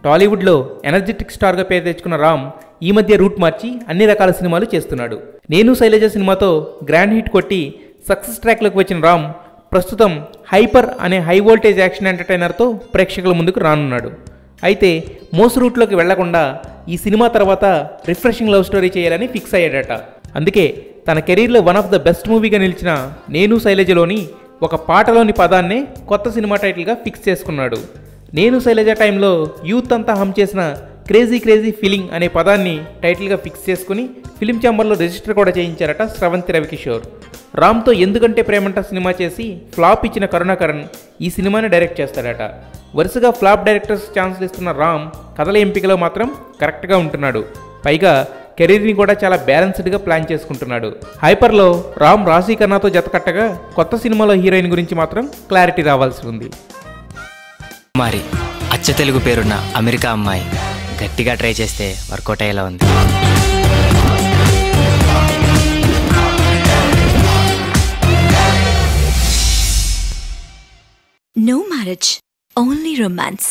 టాలీవుడ్లో ఎనర్జెటిక్ స్టార్గా పేరు తెచ్చుకున్న రామ్ ఈ మధ్య రూట్ మార్చి అన్ని రకాల సినిమాలు చేస్తున్నాడు. నేను శైలజ సినిమాతో గ్రాండ్ హిట్ కొట్టి సక్సెస్ ట్రాక్లోకి వచ్చిన రామ్ ప్రస్తుతం హైపర్ అనే హై వోల్టేజ్ యాక్షన్ ఎంటర్టైనర్తో ప్రేక్షకుల ముందుకు రానున్నాడు. అయితే మోస్ రూట్లోకి వెళ్లకుండా ఈ సినిమా తర్వాత రిఫ్రెషింగ్ లవ్ స్టోరీ చేయాలని ఫిక్స్ అయ్యాడట. అందుకే తన కెరీర్లో వన్ ఆఫ్ ద బెస్ట్ మూవీగా నిలిచిన నేను శైలజలోని ఒక పాటలోని పదాన్నే కొత్త సినిమా టైటిల్గా ఫిక్స్ చేసుకున్నాడు. నేను శైలజ టైంలో యూత్ అంతా హమ్ చేసిన క్రేజీ క్రేజీ ఫీలింగ్ అనే పదాన్ని టైటిల్గా ఫిక్స్ చేసుకుని ఫిలిం ఛాంబర్లో రిజిస్టర్ కూడా చేయించారట స్రవంతి రవికిషోర్. రామ్తో ఎందుకంటే ప్రేమంట సినిమా చేసి ఫ్లాప్ ఇచ్చిన కరుణాకరణ్ ఈ సినిమాని డైరెక్ట్ చేస్తాడట. వరుసగా ఫ్లాప్ డైరెక్టర్స్ ఛాన్సులు ఇస్తున్న రామ్ కథల ఎంపికలో మాత్రం కరెక్ట్గా ఉంటున్నాడు. పైగా కెరీర్ని కూడా చాలా బ్యాలెన్స్డ్గా ప్లాన్ చేసుకుంటున్నాడు. హైపర్లో రామ్ రాశీ ఖన్నాతో జతకట్టగా కొత్త సినిమాలో హీరోయిన్ గురించి మాత్రం క్లారిటీ రావాల్సి ఉంది. మరి అచ్చ తెలుగు పేరున్న అమెరికా అమ్మాయి గట్టిగా ట్రై చేస్తే వర్కౌట్ అయ్యేలా ఉంది. No marriage, only romance.